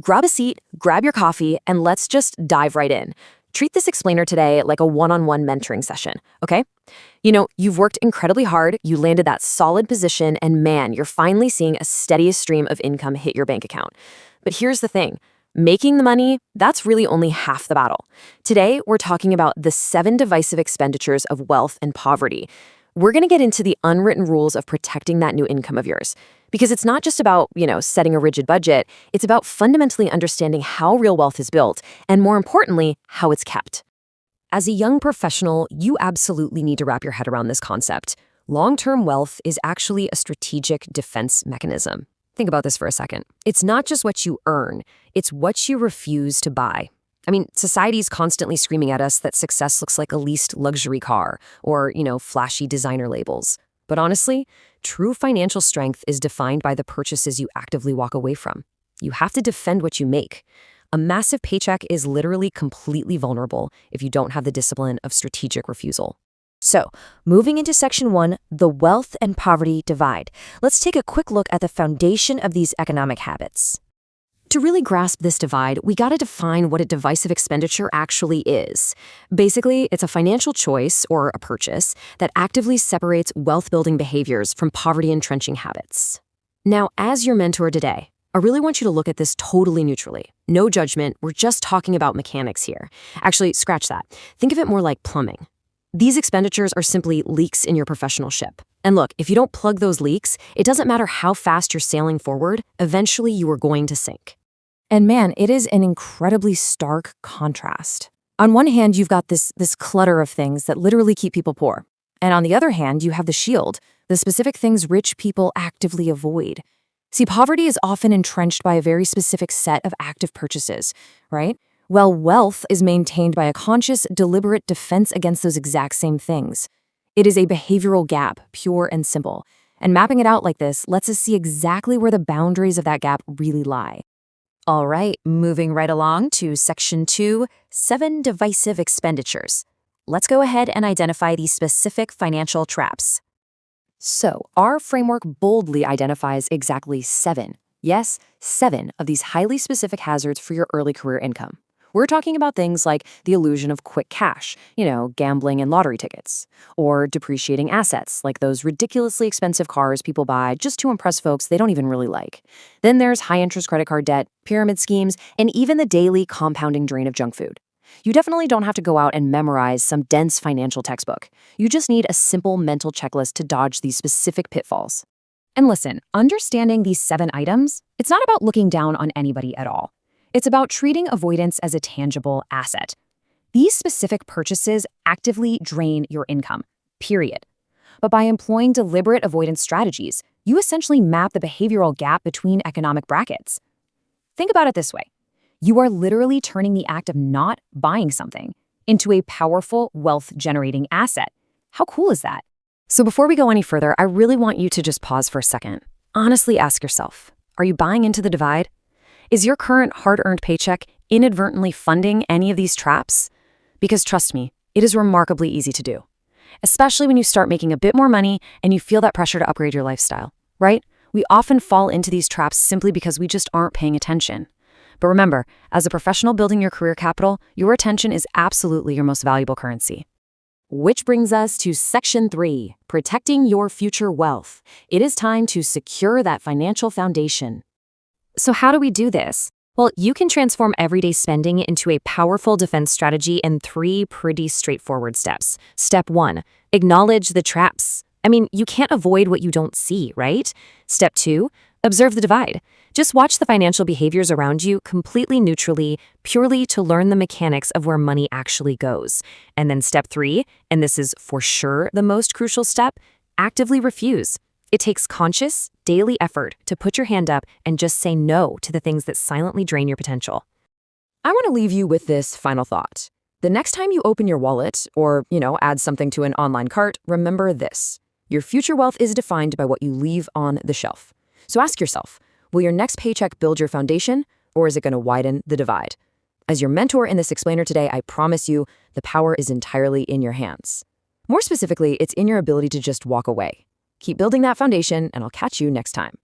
Grab a seat, grab your coffee, and let's just dive right in. Treat this explainer today like a one-on-one mentoring session, okay? You've worked incredibly hard, you landed that solid position, and man, you're finally seeing a steady stream of income hit your bank account. But here's the thing. Making the money, that's really only half the battle. Today, we're talking about the 7 divisive expenditures of wealth and poverty. We're going to get into the unwritten rules of protecting that new income of yours. Because it's not just about, setting a rigid budget, it's about fundamentally understanding how real wealth is built, and more importantly, how it's kept. As a young professional, you absolutely need to wrap your head around this concept. Long-term wealth is actually a strategic defense mechanism. Think about this for a second. It's not just what you earn, it's what you refuse to buy. Society's constantly screaming at us that success looks like a leased luxury car or, flashy designer labels. But honestly, true financial strength is defined by the purchases you actively walk away from. You have to defend what you make. A massive paycheck is literally completely vulnerable if you don't have the discipline of strategic refusal. So, moving into Section 1, the wealth and poverty divide. Let's take a quick look at the foundation of these economic habits. To really grasp this divide, we gotta define what a divisive expenditure actually is. Basically, it's a financial choice, or a purchase, that actively separates wealth-building behaviors from poverty-entrenching habits. Now, as your mentor today, I really want you to look at this totally neutrally. No judgment, we're just talking about mechanics here. Actually, scratch that. Think of it more like plumbing. These expenditures are simply leaks in your professional ship. And look, if you don't plug those leaks, it doesn't matter how fast you're sailing forward, eventually you are going to sink. And man, it is an incredibly stark contrast. On one hand, you've got this clutter of things that literally keep people poor. And on the other hand, you have the shield, the specific things rich people actively avoid. See, poverty is often entrenched by a very specific set of active purchases, right? Well, wealth is maintained by a conscious, deliberate defense against those exact same things. It is a behavioral gap, pure and simple. And mapping it out like this lets us see exactly where the boundaries of that gap really lie. All right, moving right along to Section 2, 7 divisive expenditures. Let's go ahead and identify these specific financial traps. So, our framework boldly identifies exactly 7, yes, 7 of these highly specific hazards for your early career income. We're talking about things like the illusion of quick cash, gambling and lottery tickets, or depreciating assets, like those ridiculously expensive cars people buy just to impress folks they don't even really like. Then there's high-interest credit card debt, pyramid schemes, and even the daily compounding drain of junk food. You definitely don't have to go out and memorize some dense financial textbook. You just need a simple mental checklist to dodge these specific pitfalls. And listen, understanding these 7 items, it's not about looking down on anybody at all. It's about treating avoidance as a tangible asset. These specific purchases actively drain your income, period. But by employing deliberate avoidance strategies, you essentially map the behavioral gap between economic brackets. Think about it this way. You are literally turning the act of not buying something into a powerful wealth-generating asset. How cool is that? So before we go any further, I really want you to just pause for a second. Honestly ask yourself, are you buying into the divide? Is your current hard-earned paycheck inadvertently funding any of these traps? Because trust me, it is remarkably easy to do. Especially when you start making a bit more money and you feel that pressure to upgrade your lifestyle, right? We often fall into these traps simply because we just aren't paying attention. But remember, as a professional building your career capital, your attention is absolutely your most valuable currency. Which brings us to Section 3, protecting your future wealth. It is time to secure that financial foundation. So how do we do this? Well, you can transform everyday spending into a powerful defense strategy in 3 pretty straightforward steps. Step 1, acknowledge the traps. You can't avoid what you don't see, right? Step 2, observe the divide. Just watch the financial behaviors around you completely neutrally, purely to learn the mechanics of where money actually goes. And then step 3, and this is for sure the most crucial step, actively refuse. It takes conscious, daily effort to put your hand up and just say no to the things that silently drain your potential. I want to leave you with this final thought. The next time you open your wallet or, add something to an online cart, remember this. Your future wealth is defined by what you leave on the shelf. So ask yourself, will your next paycheck build your foundation, or is it going to widen the divide? As your mentor in this explainer today, I promise you, the power is entirely in your hands. More specifically, it's in your ability to just walk away. Keep building that foundation, and I'll catch you next time.